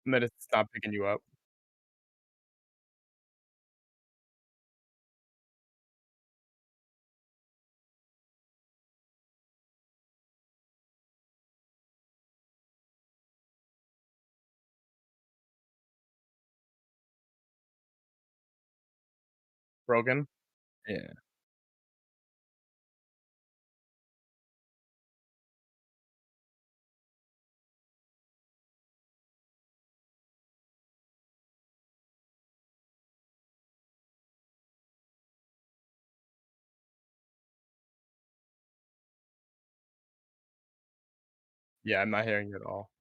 And then it's not picking you up. Broken? Yeah. Yeah, I'm not hearing you at all.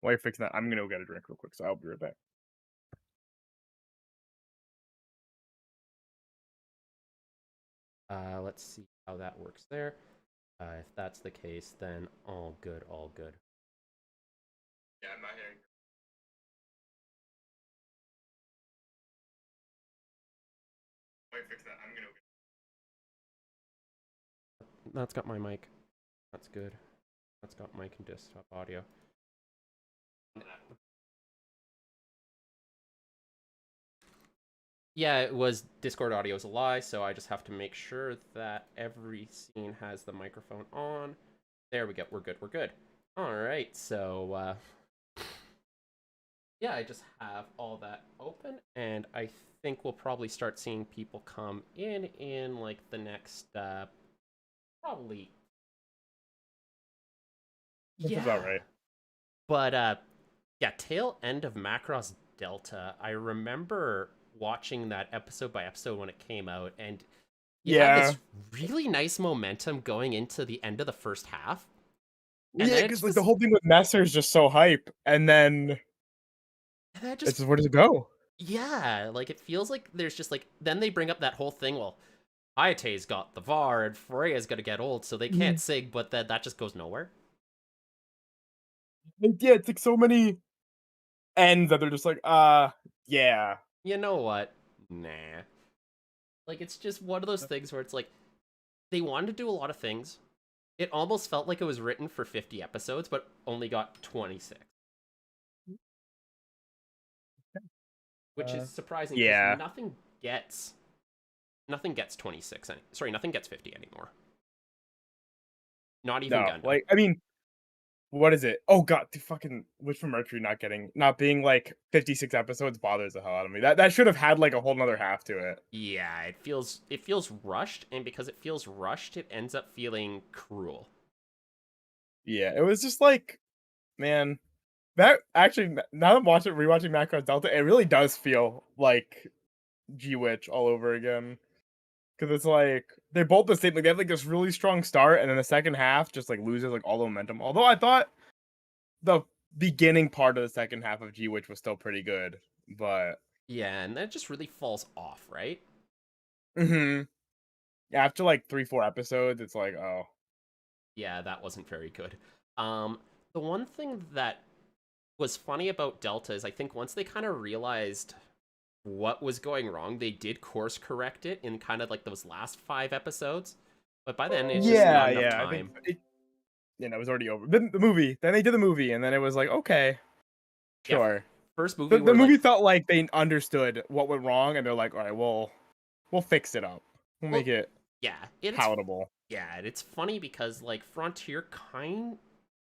While you're fixing that, I'm gonna go get a drink real quick, so I'll be right back. Let's see how that works there. If that's the case, then all good, all good. Yeah, I'm not hearing you. While you're fixing that, I'm gonna go That's got my mic. That's good. That's got mic and desktop audio. Yeah, it was Discord audio is a lie, so I just have to make sure that every scene has the microphone on. There we go. We're good. We're good. All right. So, yeah, I just have all that open, and I think we'll probably start seeing people come in like the next probably. That's about Yeah. right. But yeah, tail end of Macross Delta. I remember watching that episode by episode when it came out, and you had Yeah. this really nice momentum going into the end of the first half, and Yeah, then it because like, the just whole thing with Messer is just so hype, and then and then it it's just just where does it go? yeah, like it feels like there's just like then they bring up that whole thing. Well, Ayate's got the VAR, and Freya's gonna get old, so they can't Mhm. sig, but then that just goes nowhere. Like, yeah, it's like so many ends that they're just like, yeah. You know what? Nah. Like it's just one of those things where it's like they wanted to do a lot of things. It almost felt like it was written for 50 episodes, but only got 26, which is Uh, surprising because yeah. nothing gets 26. Sorry, nothing gets 50 anymore. Not even No, Gundam. like, I mean, what is it? Oh god, the fucking Witch from Mercury not being like 56 episodes bothers the hell out of me. That should have had like a whole nother half to it. Yeah, it feels rushed, and because it feels rushed, it ends up feeling cruel. Yeah, it was just like, man, that actually now that I'm watching rewatching Macross Delta, it really does feel like G Witch all over again. Because it's like they're both the same. Like they have like this really strong start, and then the second half just like loses like all the momentum. Although I thought the beginning part of the second half of G Witch was still pretty good, but Yeah, and that just really falls off, right? mhm. After like 3-4 episodes, it's like, oh Yeah, that wasn't very good. Um, the one thing that was funny about Delta is I think once they kind of realized what was going wrong, they did course correct it in kind of like those last 5 episodes. But by then, it's just not yeah, enough yeah. I think time. it, you know, it was already over. The movie, then they did the movie, and then it was like, okay, Yeah, sure. first The movie the were movie like, felt like they understood what went wrong, and they're like, all right, we'll fix it up. We'll make well, it yeah, it's palatable. yeah, and it's funny because Frontier kind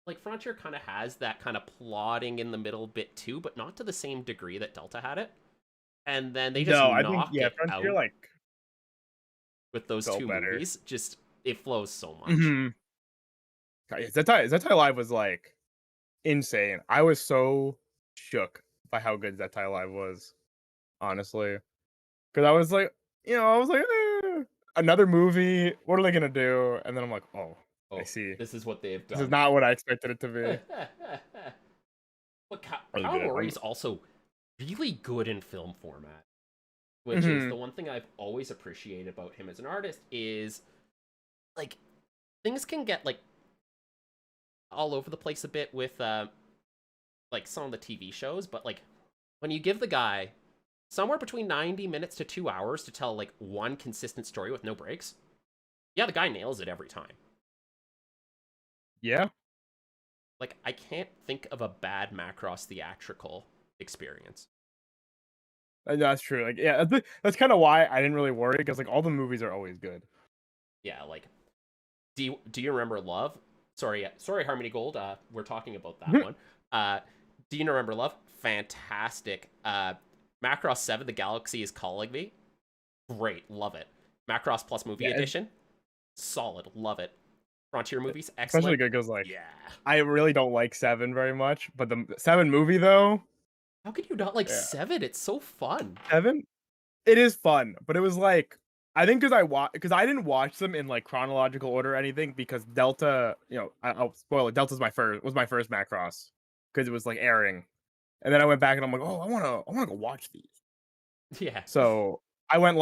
of has that kind of plotting in the middle bit too, but not to the same degree that Delta had it. And then they just No, I think knock yeah, it Frontier out like with those felt two better. movies. Just it flows so much. Mhm. Yeah, Zettai Live was like insane. I was so shook by how good Zettai Live was, honestly. Because I was like, I was like, another movie. What are they gonna do? And then I'm like, oh, I Oh, see. this is what they have This is done. not what I expected it to be. But Really good. Kawamori is also really good in film format, which is the Mhm. one thing I've always appreciated about him as an artist is like things can get like all over the place a bit with like some of the TV shows, but like when you give the guy somewhere between 90 minutes to 2 hours to tell like one consistent story with no breaks, yeah, the guy nails it every time. Yeah, Like, I can't think of a bad Macross theatrical experience. that's true. Like, yeah, that's kind of why I didn't really worry because like all the movies are always good. Yeah, like, do you remember Love? Sorry, Harmony Gold. We're talking about that one. Uh, do you remember Love? Fantastic. Macross 7, The Galaxy is Calling Me. Great, love it. Macross Plus Movie Yeah, Edition, solid, love it. Frontier movies, especially excellent. good because like Yeah. I really don't like Seven very much, but the Seven movie though, How could you not like yeah, 7? It's so fun. Seven, it is fun, but it was like I think because I didn't watch them in like chronological order or anything because Delta, I'll spoil it. Delta's my first Macross because it was like airing, and then I went back and I'm like, oh, I wanna go watch these. Yeah. So I went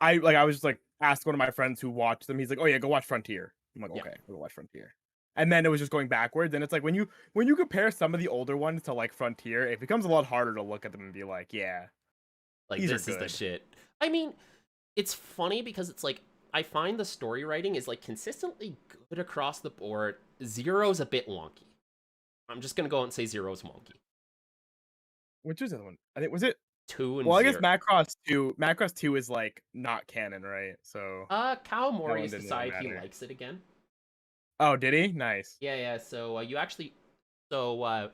I was just like asked one of my friends who watched them. He's like, oh yeah, go watch Frontier. I'm like, Yeah. okay, I'll go watch Frontier. And then it was just going backwards, and it's like when you compare some of the older ones to like Frontier, it becomes a lot harder to look at them and be like, yeah, Like, these are this is the good. shit. I mean, it's funny because it's like, I find the story writing is like consistently good across the board. Zero's a bit wonky. I'm just gonna go out and say Zero's wonky. Which is the other one? I think was it. 2 and Well, I guess 0. Macross 2 is like not canon, right? So Kyle that Mori one has didn't really decided he matter. likes it again. Oh, did he? Nice. Yeah, yeah. So you actually, so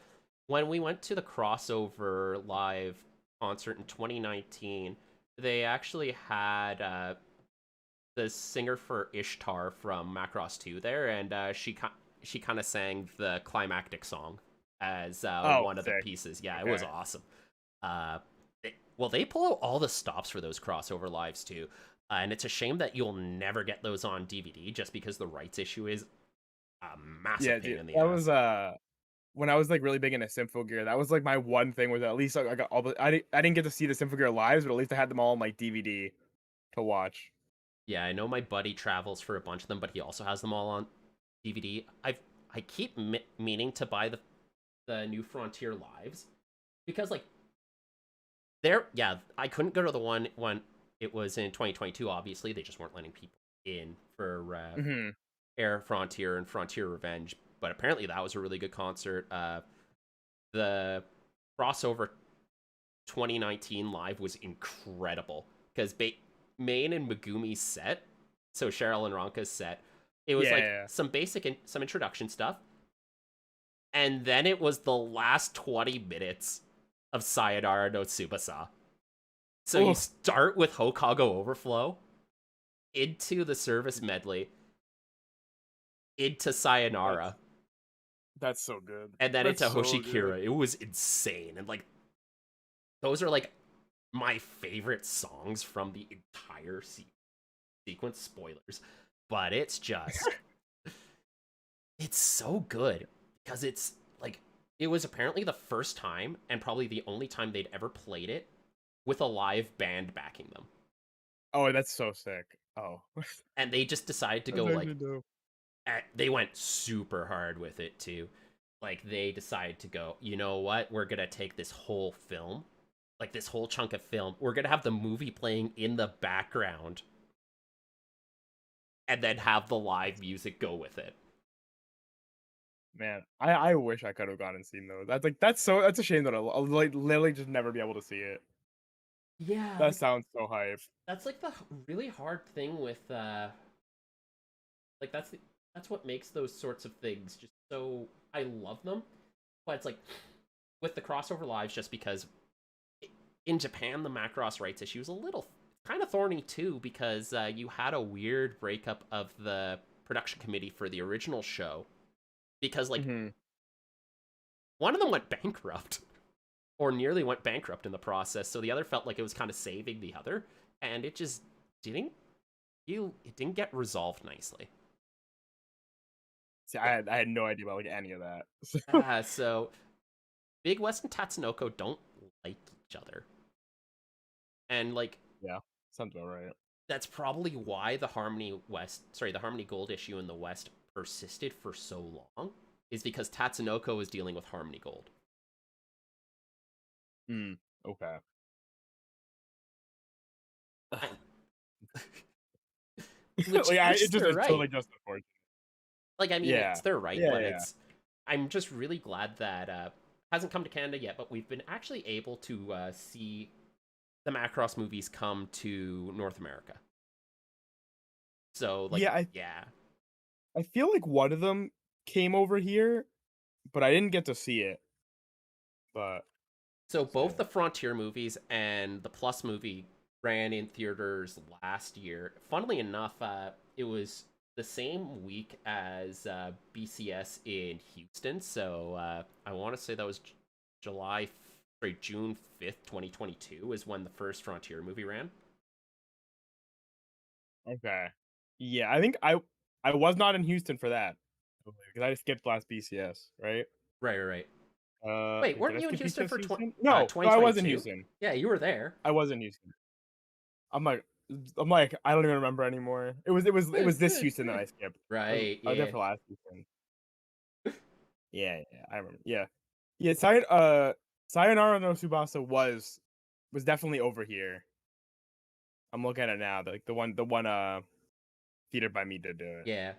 when we went to the crossover live concert in 2019, they actually had the singer for Ishtar from Macross 2 there, and she kind of sang the climactic song as Oh, one of the sick. pieces. Yeah, it was Okay. awesome. Well, they pull out all the stops for those crossover lives too, and it's a shame that you'll never get those on DVD just because the rights issue is a Yeah, massive pain dude. in the That ass. was when I was like really big into Sympho Gear. That was like my one thing was at least like, I got all the I didn't get to see the Sympho Gear lives, but at least I had them all on like DVD to watch. Yeah, I know my buddy travels for a bunch of them, but he also has them all on DVD. I keep meaning to buy the new Frontier lives because like yeah, I couldn't go to the one when it was in 2022. Obviously, they just weren't letting people in for Mhm. Air Frontier and Frontier Revenge. But apparently, that was a really good concert. The crossover 2019 live was incredible because Main and Megumi's set, so Cheryl and Ronka's set, it was Yeah, like yeah. some basic and some introduction stuff, and then it was the last 20 minutes of Sayonara no Tsubasa. So you Oh, start with Hokago Overflow into the service medley into that's Sayonara that's so good. and then That's into so good. Hoshikira. It was insane, and like those are like my favorite songs from the entire sequence. Spoilers, but it's so good because it's like it was apparently the first time and probably the only time they'd ever played it with a live band backing them, Oh, that's so sick. Oh, and they just decided to that's go like actually dope. they went super hard with it too. Like they decided to go, you know what? We're gonna take this whole film, like this whole chunk of film. We're gonna have the movie playing in the background, and then have the live music go with it. Man, I wish I could have gone and seen those. That's a shame that I'll like literally just never be able to see it. Yeah, That like sounds so hype. that's like the really hard thing with like that's what makes those sorts of things just so I love them. But it's like with the crossover lives, just because in Japan the Macross rights issue is a little kind of thorny too, because you had a weird breakup of the production committee for the original show because like Mhm. one of them went bankrupt or nearly went bankrupt in the process, so the other felt like it was kind of saving the other, and it just didn't it didn't get resolved nicely. See, Yeah. I had no idea about like any of that. So Big West and Tatsunoko don't like each other. And like Yeah, sounds about right. that's probably why the Harmony Gold issue in the West persisted for so long, is because Tatsunoko is dealing with Harmony Gold. Mm, okay. I, Ugh. which Like, which is it's their totally right. just unfortunate. Like, I mean, it's Yeah. their right, Yeah, but yeah. I'm just really glad that hasn't come to Canada yet, but we've been actually able to see the Macross movies come to North America. So, like, Yeah, yeah. I feel like one of them came over here, but I didn't get to see it. But So both still. the Frontier movies and the Plus movie ran in theaters last year. Funnily enough, it was the same week as BCS in Houston. So I want to say that was July, sorry, June 5th, 2022 is when the first Frontier movie ran. Okay. Yeah, I think I was not in Houston for that. Because I skipped last BCS, right? Right, right, right. Wait, Wait, did weren't I you in skip Houston BCS for Houston? No, I was in 2022? Houston. Yeah, you were there. I was in Houston. I'm like I'm like, I don't even remember anymore. It was this Houston that I skipped. Right, I was there yeah. for last Houston. Yeah, yeah, I remember. Yeah. Yeah, Sayonara no Tsubasa was definitely over here. I'm looking at it now. The one theater by me did do it. Yeah.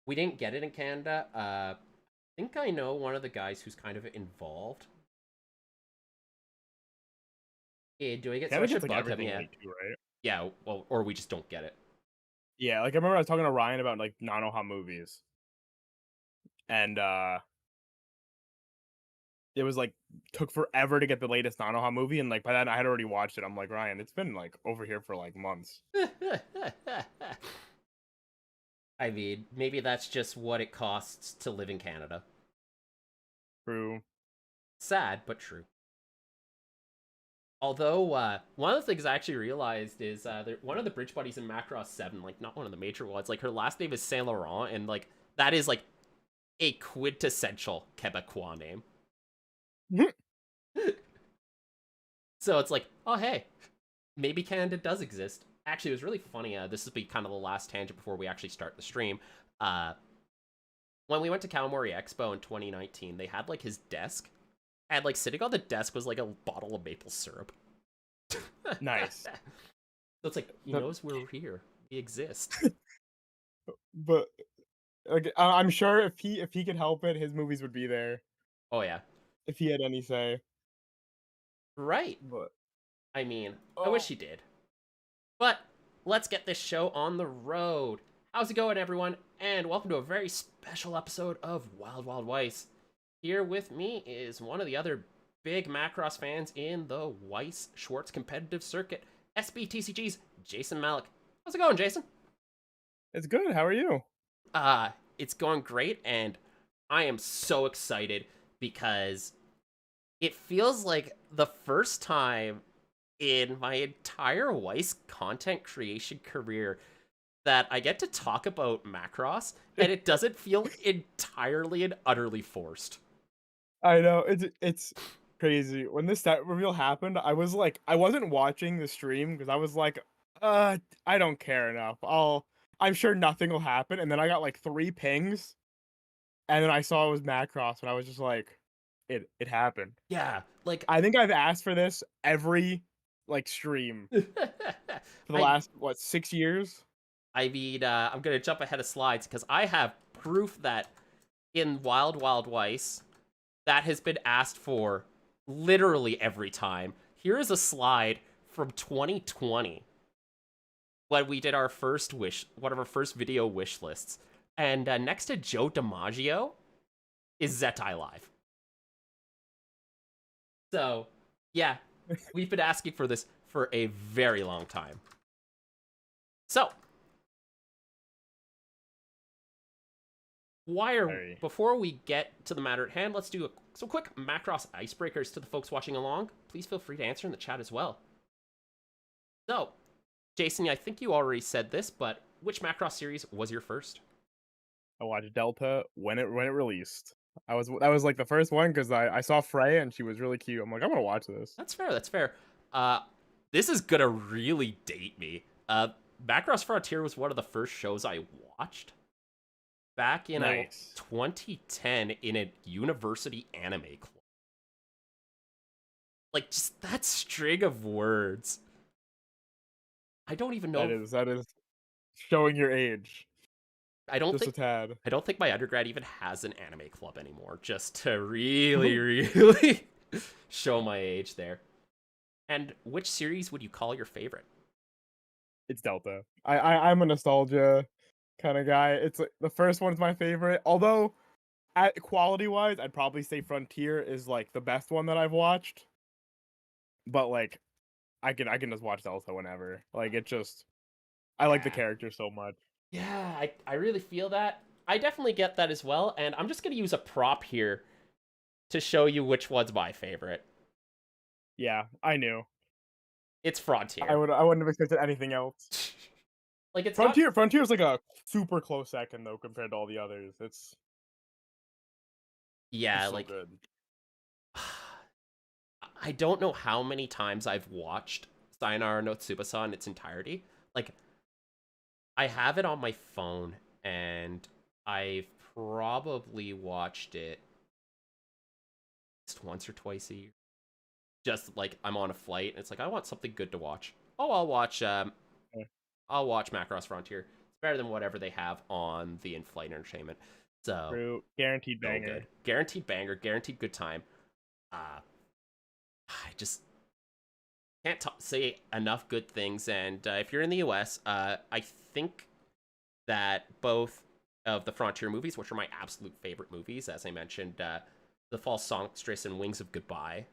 We didn't get it in Canada. I think I know one of the guys who's kind of involved. Yeah, doing it, so I Canada gets should like bug him. everything Yeah, late too, right? yeah. Well, or we just don't get it. Yeah, like I remember I was talking to Ryan about like Nanoha movies. And it was like took forever to get the latest Nanoha movie, and like by then I had already watched it. I'm like, Ryan, it's been like over here for like months. I mean, maybe that's just what it costs to live in Canada. True. Sad, but true. Although, one of the things I actually realized is one of the bridge buddies in Macross 7, like, not one of the major ones, like, her last name is Saint Laurent, and, like, that is, like, a quintessential Quebecois name. So it's like, oh, hey, maybe Canada does exist. Actually, it was really funny. This will be kind of the last tangent before we actually start the stream. Uh, when we went to Kalamari Expo in 2019, they had, like, his desk, and, like, sitting on the desk was, like, a bottle of maple syrup. Nice. So it's like, he That- knows we're here. We exist. but like I'm sure if he could help it, his movies would be there Oh, yeah. if he had any say. Right. But I mean, I wish oh, he did. But let's get this show on the road. How's it going, everyone? And welcome to a very special episode of Wild Wild Weiss. Here with me is one of the other big Macross fans in the Weiss Schwartz competitive circuit, SBTCG's Jason Malik. How's it going, Jason? it's good. How are you? It's going great, and I am so excited because it feels like the first time in my entire Weiss content creation career that I get to talk about Macross, and it doesn't feel entirely and utterly forced. I know it's crazy. When this stat reveal happened, I was like, I wasn't watching the stream because I was like, I don't care enough. I'm sure nothing will happen. And then I got like 3 pings, and then I saw it was Macross, and I was just like, it happened. Yeah, like I think I've asked for this every like stream for the I last what 6 years. I mean, I'm gonna jump ahead of slides because I have proof that in Wild Wild Weiss that has been asked for literally every time. Here is a slide from 2020 when we did our first one of our first video wish lists, and next to Joe DiMaggio is Zetai Live. So, yeah, we've been asking for this for a very long time. So, Very. before we get to the matter at hand, let's do some quick Macross icebreakers to the folks watching along. Please feel free to answer in the chat as well. So, Jason, I think you already said this, but which Macross series was your first? I watched Delta when it released. That was like the first one because I saw Frey and she was really cute. I'm like, I'm gonna watch this. That's fair. That's fair. Uh, this is gonna really date me. Macross Frontier was one of the first shows I watched back in Nice. 2010 in a university anime club. Like, just that string of words. I don't even know. That is showing your age. I don't just a think tad. I don't think my undergrad even has an anime club anymore. Just to really, really show my age there. And which series would you call your favorite? It's Delta. I'm a nostalgia kind of guy. It's like, the first one's my favorite. Although, at quality wise, I'd probably say Frontier is like the best one that I've watched. But like, I can just watch Delta whenever. Like it just I like the Yeah. character so much. Yeah, I really feel that. I definitely get that as well. And I'm just going to use a prop here to show you which one's my favorite. Yeah, I knew. It's Frontier. I wouldn't have expected anything else. Like, it's got. Frontier's like a super close second though compared to all the others. It's Yeah, so like. good. I don't know how many times I've watched Sayonara no Tsubasa in its entirety. Like, I have it on my phone, and I've probably watched it just once or twice a year. Just like I'm on a flight, and it's like I want something good to watch. Oh, Yeah, I'll watch Macross Frontier. It's better than whatever they have on the in-flight entertainment. So true. Guaranteed so banger. good, guaranteed banger, guaranteed good time. I just can't say enough good things. And if you're in the US, I think that both of the Frontier movies, which are my absolute favorite movies, as I mentioned, The False Songstress and Wings of Goodbye,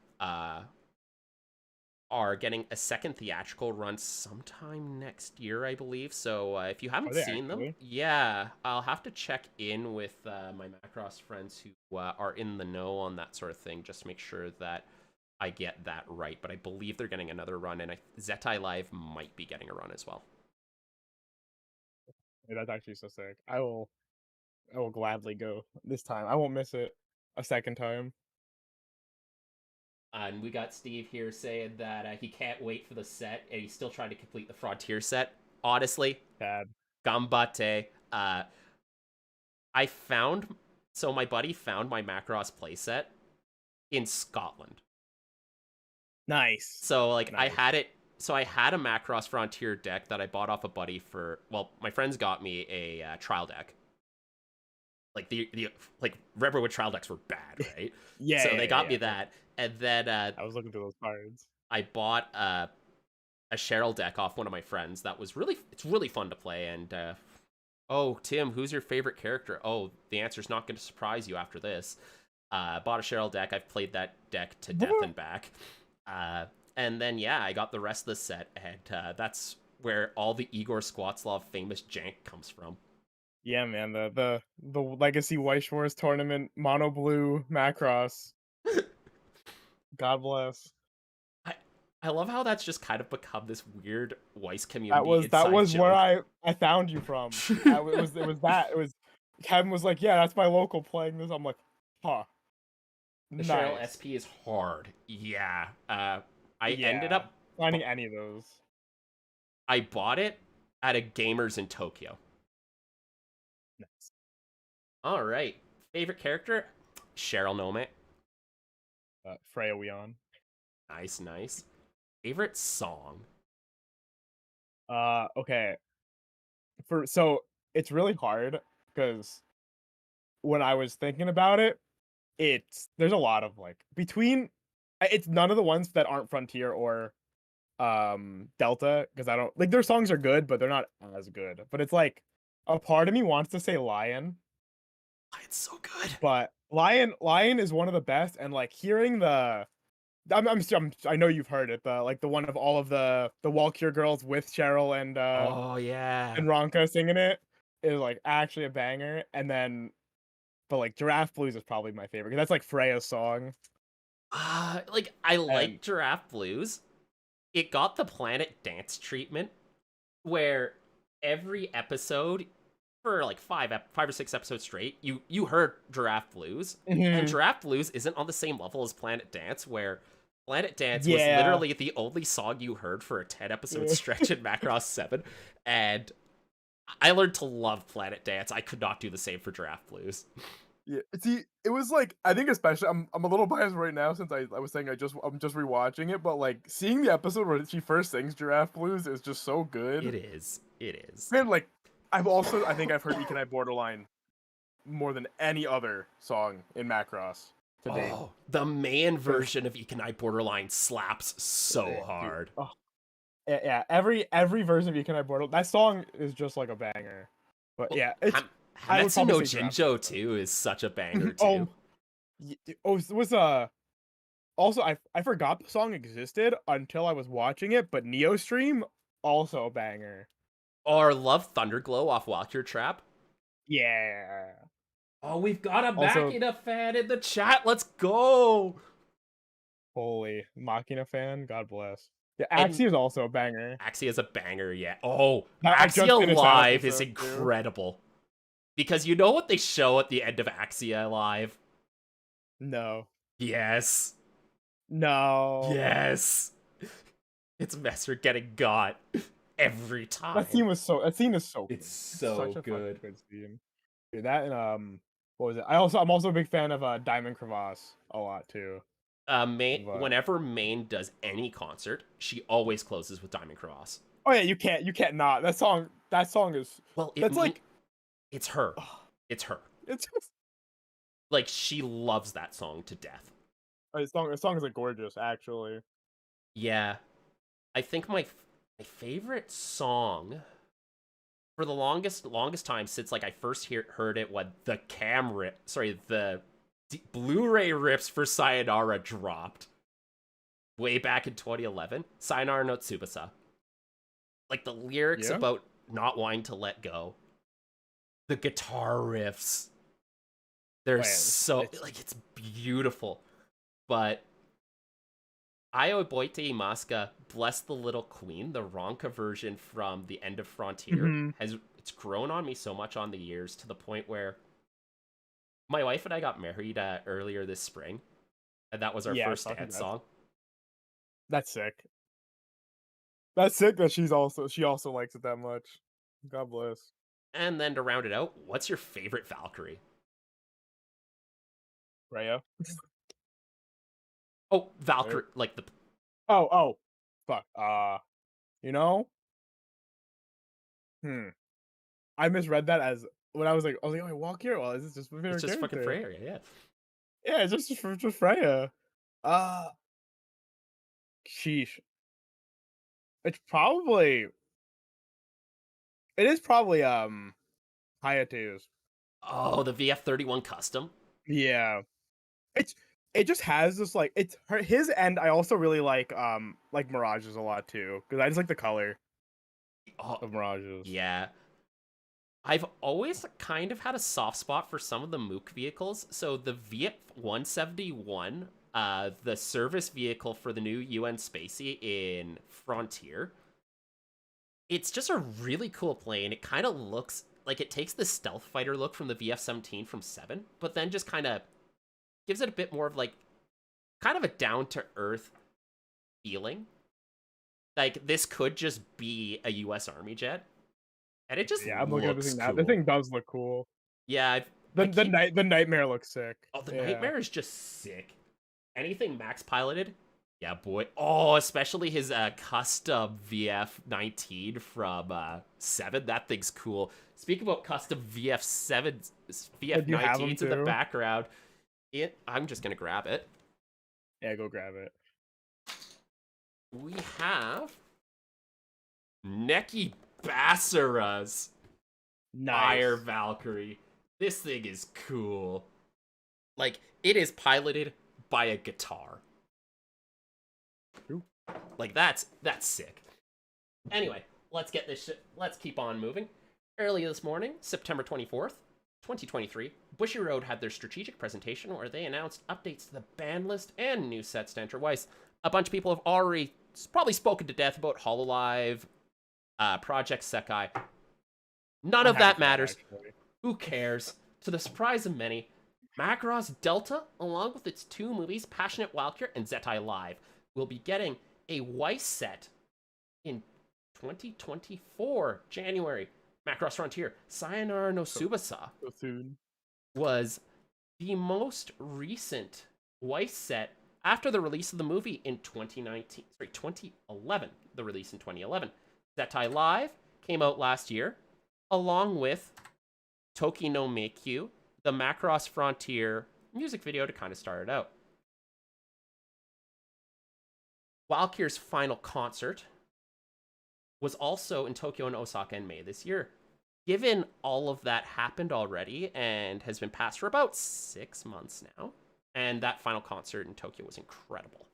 are getting a second theatrical run sometime next year, I believe. So if you Are haven't they seen them, actually? yeah, I'll have to check in with my Macross friends who are in the know on that sort of thing, just to make sure that I get that right. But I believe they're getting another run, and Zetai Live might be getting a run as well. Yeah, that's actually so sick. I will gladly go this time. I won't miss it a second time. And we got Steve here saying that he can't wait for the set, and he's still trying to complete the Frontier set. Honestly, Tad. gambate. I found so my buddy found my Macross playset in Scotland. Nice. So like I Nice. had it. So I had a Macross Frontier deck that I bought off a buddy for. Well, my friends got me a trial deck. Like the like Riverwood trial decks were bad, right? So they got me Yeah. that, and then I was looking through those cards. I bought a Cheryl deck off one of my friends. That was it's really fun to play. And oh, Tim, who's your favorite character? Oh, the answer's not going to surprise you after this. Bought a Cheryl deck. I've played that deck to death and back. And then yeah, I got the rest of the set, and that's where all the Igor Skwatzlov famous jank comes from. Yeah, man. The Legacy White Shores tournament mono blue Macross. God bless. I I love how that's just kind of become this weird Weiss community That inside was where joke. I found you from. It was that. It was Kevin was like, yeah, that's my local playing this. I'm like, huh. The Cheryl Nice. SP is hard. Yeah. I ended Yeah. up Finding any of those. I bought it at a Gamers in Tokyo. Nice. All right. Favorite character? Cheryl Nome. Freya Weon. Nice, nice. Favorite song? Okay. So it's really hard because when I was thinking about it, there's a lot of like between it's none of the ones that aren't Frontier or Delta because I don't like their songs are good, but they're not as good. But it's like a part of me wants to say Lion, It's so good. but Lion is one of the best, and like hearing I know you've heard it, the one of all of the Walkure girls with Cheryl Oh yeah. and Ronka singing it is like actually a banger, and then but like Giraffe Blues is probably my favorite because that's like Freya's song. Like I And like Giraffe Blues. It got the Planet Dance treatment where every episode for like five or six episodes straight, you heard Giraffe Blues, and Mhm. Giraffe Blues isn't on the same level as Planet Dance, where Planet Dance was Yeah. literally the only song you heard for a 10 episode stretch in Macross 7, and I learned to love Planet Dance. I could not do the same for Giraffe Blues. Yeah. See, it was like I think especially I'm a little biased right now since I was saying I'm just rewatching it, but like seeing the episode where she first sings Giraffe Blues is just so It good. is. It is. Man, like I think I've heard Ikenai Borderline more than any other song in Macross to date. Oh, the main version of Ikenai Borderline slaps so Dude, hard. oh, yeah, every version of Ikenai Borderline, that song is just like a banger. But Well, yeah, it's I would Hametsu probably no say draft. Jinjo too is such a banger Oh, too. it was also I forgot the song existed until I was watching it, but Neo Stream also a banger. Or Love Thunderglow off Walk Trap. Yeah. Oh, we've got a Also, Machina fan in the chat. Let's go. holy Machina fan, God bless. Yeah, And Axie is also a banger. Axia is a banger, yeah. Oh, I just Axia finished that Live is episode too. incredible. Because you know what they show at the end of Axia Live? No. Yes. No. Yes. It's Messer getting got every That time. scene was so that scene is so It's good. It's so such a fucking good. good scene. Dude, that and what was it? I'm also a big fan of Diamond Crevasse a lot too. But Whenever Maine does any concert, she always closes with Diamond Cross. oh yeah, you can't not. That song is Well, that's like it's her. It's her. it's just, Like she loves that song to death. the song is like gorgeous actually. Yeah, I think my favorite song for the longest time since like I first heard it when the Blu-ray rips for Sayonara dropped way back in 2011. Sayonara no Tsubasa. Like the lyrics Yeah. about not wanting to let go. The guitar riffs. They're Man, so like it's beautiful. But Io Boite Imaska, Bless the Little Queen, the Ronka version from the end of Frontier, Mhm. it's grown on me so much on the years to the point where my wife and I got married earlier this spring, and that was our Yeah, first dance song. that's sick. That's sick that she also likes it that much. God bless. And then to round it out, what's your favorite Valkyrie? Raya. Oh, Right? Valkyrie, like the Oh, fuck. You know, hmm. I misread that as when I was like, oh, walk here. Well, is this just my it's favorite just fucking character? Freya, yeah. Yeah, it's just Freya. Uh, sheesh. It's probably it is probably Hayatu's. Oh, the VF-31 custom. Yeah. It's it just has this like his end. I also really like Mirage's a lot too because I just like the color Oh, of Mirage's. yeah. I've always kind of had a soft spot for some of the Mook vehicles. So the Viet 171, the service vehicle for the new UN Spacey in Frontier, it's just a really cool plane. It kind of looks like it takes the stealth fighter look from the VF-17 from 7, but then just kind of gives it a bit more of like kind of a down-to-earth feeling. Like this could just be a US Army jet. And it just Yeah, I'm looking at the looks thing now. The cool. thing does look cool. Yeah, The the nightmare looks sick. Oh, the Yeah. Nightmare is just sick. Anything Max piloted? Yeah, boy. Oh, especially his custom VF-19 from 7. That thing's cool. Speaking about custom VF-7s, Do you have them VF-19s in the too? background, I'm just going to grab it. Yeah, go grab it. We have Neki Basara's Fire Nice. Valkyrie. This thing is cool. Like, it is piloted by a guitar. Ooh. Like, that's sick. Anyway, let's get this shit. Let's keep on moving. Early this morning, September 24th, 2023, Bushy Road had their strategic presentation where they announced updates to the ban list and new sets to enter Weiss. A bunch of people have already probably spoken to death about Hololive, Project Sekai. None of that matters. Actually. Who cares? To the surprise of many, Macross Delta, along with its 2 movies, Passionate Wildcure and Zetai Live, will be getting a Weiss set in 2024, January. Macross Frontier, Sayonara no Tsubasa, So soon. was the most recent Weiss set after the release of the movie in 2011. The release in 2011. Zetai Live came out last year. along with Toki no Meikyu, the Macross Frontier music video to kind of start it out. Valkyr's final concert was also in Tokyo and Osaka in May this year. Given all of that happened already and has been passed for about 6 months now, and that final concert in Tokyo was incredible.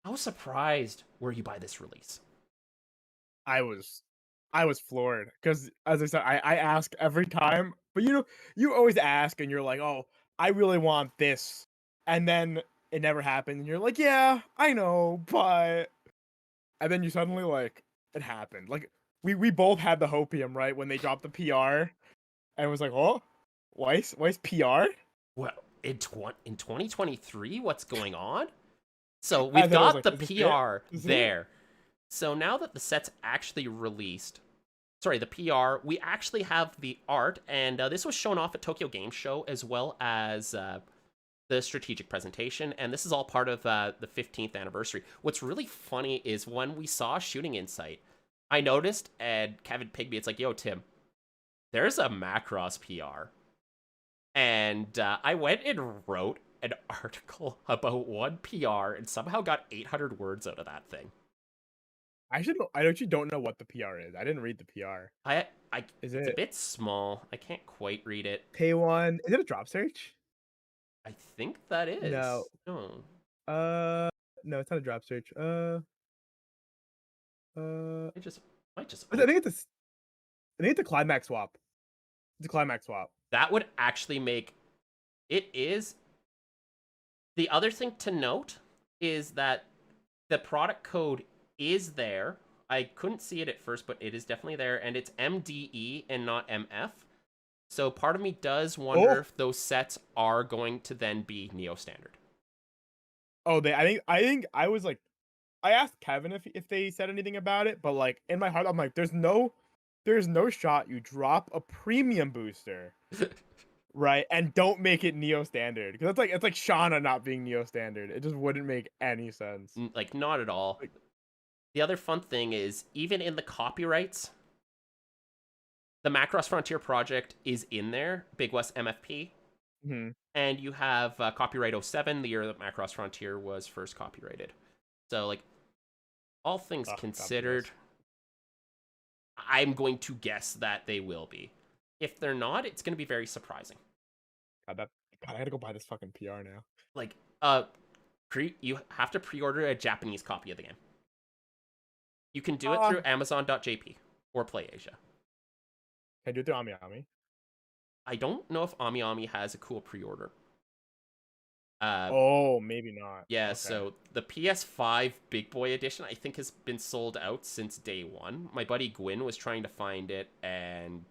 How surprised were you by this release? I was floored because, as I said, I ask every time, but you always ask and you're like, oh, I really want this, and then it never happens, and you're like, yeah, I know, but, and then you suddenly like it happened. Like we both had the hopium right when they dropped the PR, and it was like, oh, Weiss PR. Well, in 2023, what's going on? So I we've thought, I was got like, the is this it? PR Is this it? there. So now that the set's actually released, sorry, the PR, we actually have the art, and this was shown off at Tokyo Game Show as well as the strategic presentation, and this is all part of the 15th anniversary. What's really funny is when we saw Shooting Insight, I noticed, and Kevin Pigby, it's like, yo, Tim, there's a Macross PR. And I went and wrote an article about one PR and somehow got 800 words out of that thing. I actually don't know what the PR is. I didn't read the PR. I, Is it's a it bit small. I can't quite read it. pay one? Is it a drop search? I think that No. is. No. Uh, no, it's not a drop search. I just might just I think it's a, I think it's a climax swap. It's a climax swap. that would actually make it is. The other thing to note is that the product code is there. I couldn't see it at first, but it is definitely there, and it's MDE and not MF. So part of me does wonder if those sets are going to then be Neo Standard. Oh, I think I was like, I asked Kevin if they said anything about it, but like in my heart, I'm like, there's no shot you drop a premium booster, right, and don't make it Neo Standard, because it's like Shauna not being Neo Standard. It just wouldn't make any sense. Like, not at all. Like, The other fun thing is, even in the copyrights, the Macross Frontier project is in there, Big West MFP. mm-hmm. And you have copyright 07, the year that Macross Frontier was first copyrighted. So, like, all things considered, I'm going to guess that they will be. If they're not, it's going to be very surprising. God, I gotta go buy this fucking PR now. Like, you have to pre-order a Japanese copy of the game. You can do it through Amazon.jp or PlayAsia. Can I do it through AmiAmi? I don't know if AmiAmi has a cool pre-order. Oh, maybe not. Yeah, Okay. so the PS5 Big Boy Edition, I think, has been sold out since day one. My buddy Gwyn was trying to find it, and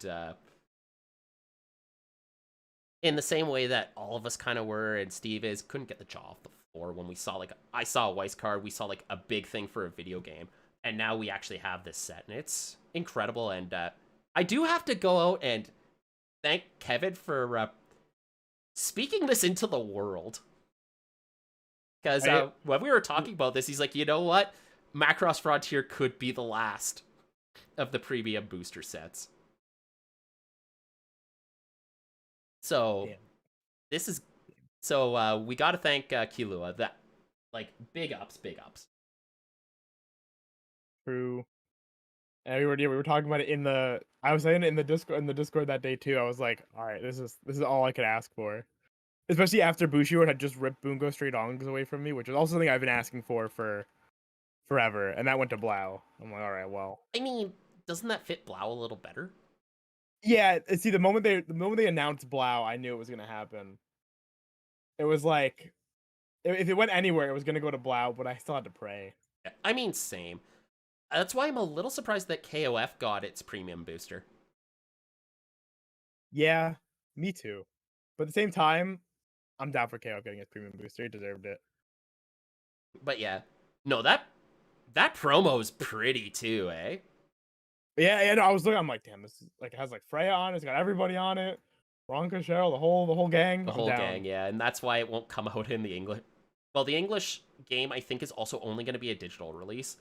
in the same way that all of us kind of were, and Steve is, couldn't get the jaw off the floor when we saw, like, I saw a Weiss card, we saw, like, a big thing for a video game, and now we actually have this set, and it's incredible, and I do have to go out and thank Kevin for speaking this into the world. Because when we were talking about this, he's like, you know what? Macross Frontier could be the last of the premium booster sets. So, this is... So, we gotta thank Kilua. That, like, big ups, big ups. True. And we were talking about it in the... I was saying it in the Discord that day, too. I was like, alright, this is all I could ask for. Especially after Bushiroad had just ripped Bungo straight ongs away from me, which is also something I've been asking for forever, and that went to Blau. I'm like, all right, well. I mean, doesn't that fit Blau a little better? Yeah, see, the moment they announced Blau, I knew it was gonna happen. It was like, if it went anywhere, it was gonna go to Blau, but I still had to pray. I mean, same. That's why I'm a little surprised that KOF got its premium booster. Yeah, me too. But at the same time, I'm down for KO getting his premium booster. He deserved it. But yeah, no, that promo is pretty too, eh? Yeah, no, I was looking. I'm like, damn, this is, like, it has like Freya on it. It's got everybody on it. Ronka, Cheryl, the whole gang. The whole gang, yeah, and that's why it won't come out in the English. Well, the English game, I think, is also only going to be a digital release,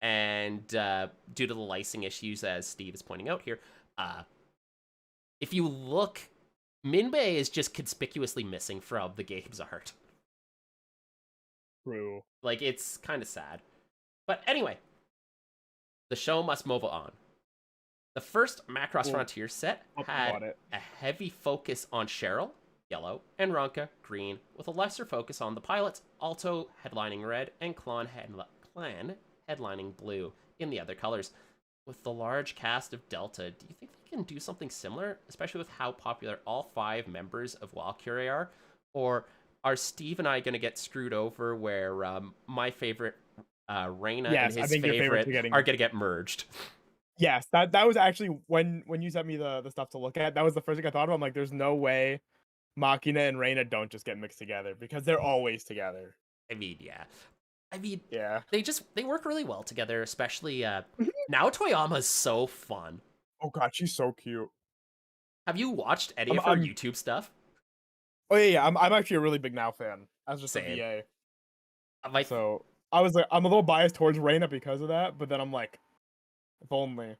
and due to the licensing issues, as Steve is pointing out here, if you look, Minbei is just conspicuously missing from the game's art. True. Like, it's kind of sad. But anyway, the show must move on. The first Macross We'll Frontier set talk had about it. a heavy focus on Cheryl, yellow, and Ronka, green, with a lesser focus on the pilots, Alto headlining red, and Clan headlining blue in the other colors. With the large cast of Delta, do you think they can do something similar, especially with how popular all 5 members of Valkyrie are? Or are Steve and I going to get screwed over where my favorite Reyna and Yes, I his think your favorites favorite are getting. are going to get merged? Yes, that was actually when you sent me the stuff to look at. That was the first thing I thought of. I'm like, there's no way Machina and Reina don't just get mixed together because they're always together. I mean, yeah. I mean, Yeah. they work really well together, especially now Toyama's so fun. Oh god, she's so cute. Have you watched any I'm of her I'm YouTube stuff? oh yeah, I'm actually a really big Now fan as just a Same. VA. My So I was like, I'm a little biased towards Reina because of that, but then I'm like, if only.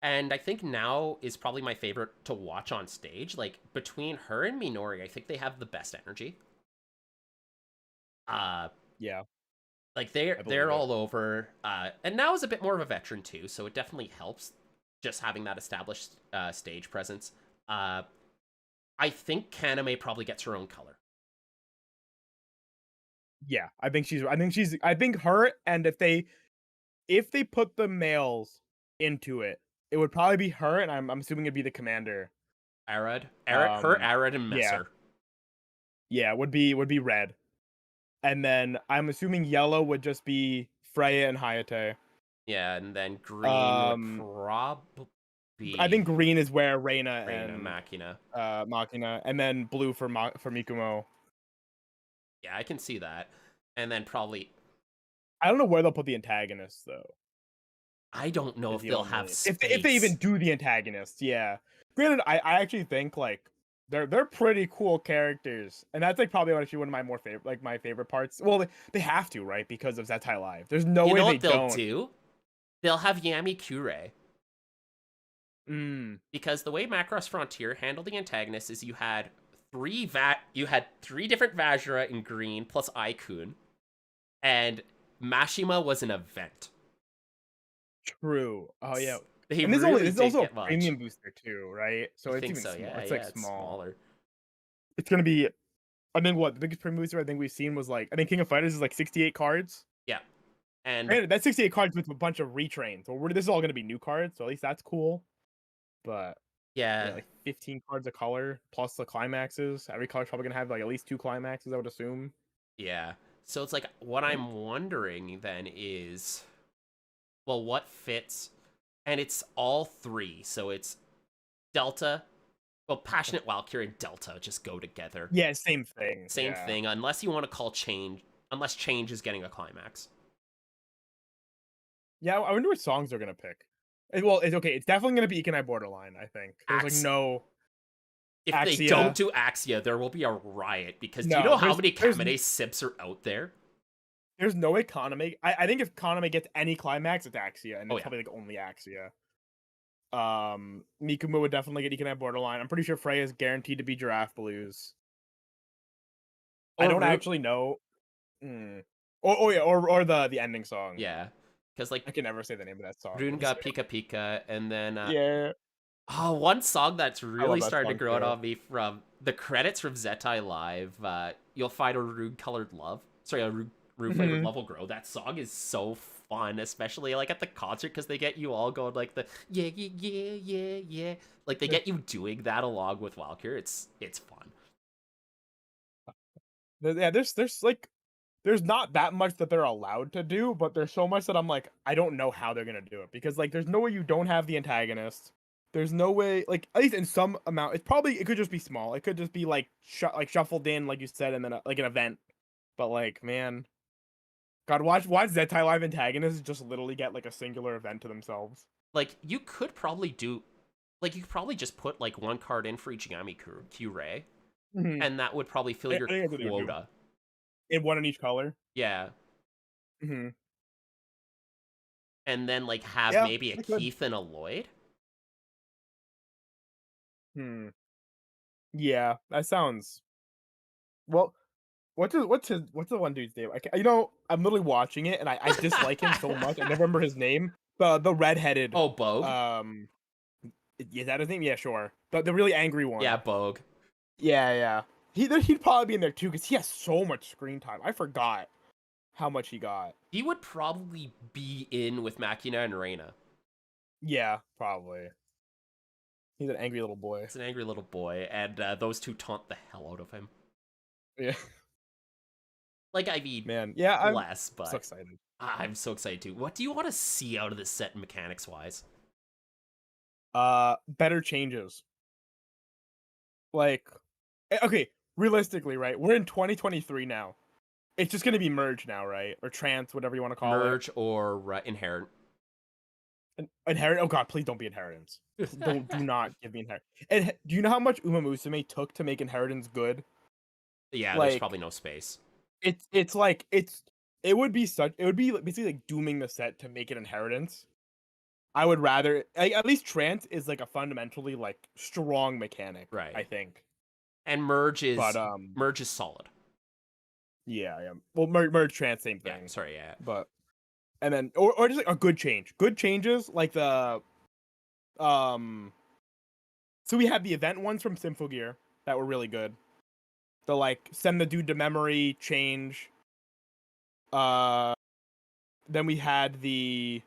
And I think now is probably my favorite to watch on stage. Like between her and Minori, I think they have the best energy. Uh Yeah, like I believe they're it. all over. And now is a bit more of a veteran too, so it definitely helps just having that established stage presence. I think Kaname probably gets her own color. Yeah, I think her, and if they put the males into it, it would probably be her, and I'm assuming it'd be the commander. Arad and Yeah, Messer. yeah, would be red, and then I'm assuming yellow would just be Freya and Hayate. Yeah, and then green would Um, probably I be think green is where Reina Reina and Machina. Machina, and then blue for for Mikumo. Yeah, I can see that. And then probably I don't know where they'll put the antagonists though. I don't know Is if the they'll have only if they even space. do the antagonists, yeah. Granted, I actually think like they're pretty cool characters, and that's like probably actually one of my more favorite my favorite parts. Well, they have to, right, because of Zetai Live. There's no You way know they what they'll don't. do? They'll have Yami Kure. Mm, Because the way Macross Frontier handled the antagonists is you had 3 different Vajra in green plus Aikun, and Mashima was an event. true. Oh yeah, They and really this is didn't also a get much. premium booster too, right? I So it's think even so, small. yeah, It's like yeah, it's small. smaller. It's gonna be. I think what the biggest premium booster I think we've seen was like I think King of Fighters is like 68 cards. Yeah. And Granted, that's 68 cards with a bunch of retrains. So this is all gonna be new cards. So at least that's cool. But yeah, yeah, like 15 cards a color plus the climaxes. Every color's probably gonna have like at least 2 climaxes, I would assume. yeah. So it's like what Yeah. I'm wondering then is, well, what fits? And it's all 3. So it's Delta. Well, Passionate Valkyrie and Delta just go together. Yeah, same thing. Same Yeah. thing, unless you want to call change. Unless change is getting a climax. Yeah, I wonder what songs they're gonna pick. Well, it's okay. It's definitely gonna be Ikenai Borderline, I think. There's like Ax. no If they don't Axia. do Axia, there will be a riot. Because do you No, know how many there's Kamine Sips are out there? there's no way Kaname. I think if Kaname gets any climax, it's Axia, and Oh it's yeah, probably like only Axia. Mikumu would definitely get Ikenai Borderline. I'm pretty sure Freya is guaranteed to be Giraffe Blues. I or don't Root. actually know. Hmm. Oh yeah, or the ending song. Yeah, because like I can never say the name of that song. Rune got Pika Pika, and then Yeah, one song that's I love really that started to song grow it too. on me from the credits from Zetai Live. You'll find a Rune colored love. Sorry, a Rune flavored Hmm. love will grow. That song is so fun, especially like at the concert because they get you all going like the yeah yeah yeah yeah yeah. Like they get you doing that along with Valkyr. It's fun. Yeah, there's like there's not that much that they're allowed to do, but there's so much that I'm like I don't know how they're gonna do it because like there's no way you don't have the antagonist. There's no way like at least in some amount it could just be small. It could just be like shuffled in like you said and then like an event. But like man, God, watch Zettai Live antagonists just literally get like a singular event to themselves. Like you could probably do, like you could probably just put like 1 card in for each Yami Q-Ray, Hmm. and that would probably fill I your think that's what they would do. quota. In one in each color. Yeah, Hmm. and then like have Yeah, maybe a they could. Keith and a Lloyd. Hmm. Yeah, that sounds well. What's the one dude's name? I'm literally watching it and I dislike him so much. I never remember his name. The redheaded Oh, Bogue? um is that his name? Yeah, sure. The really angry Yeah, one. Bogue. Yeah, yeah. He'd probably be in there too because he has so much screen time. I forgot how much he got. He would probably be in with Machina and Reina. Yeah, probably. He's an angry little boy. He's an angry little boy, and those two taunt the hell out of him. Yeah, Like, I mean, man. Yeah, I'm less, so but excited. I'm so excited too. What do you want to see out of this set mechanics wise? Better changes. Like, okay, realistically, right? We're in 2023 now. It's just gonna be merge now, right? Or trans, whatever you want to call it. Merge or inherent? Inherit. Oh god, please don't be inheritance. Do not give me inherit. And do you know how much Uma Musume took to make inheritance good? Yeah, there's Like, probably no space. it's like it would be basically like dooming the set to make it inheritance. I would rather like at least trance is like a fundamentally like strong mechanic, Right. I think. And But merge is solid. yeah, yeah. Well, merge trance same Yeah, thing. sorry, yeah. But and then or just like a good change. Good changes like the um so we have the event ones from Symphogear that were really good. The like send the dude to memory change. Uh then we had the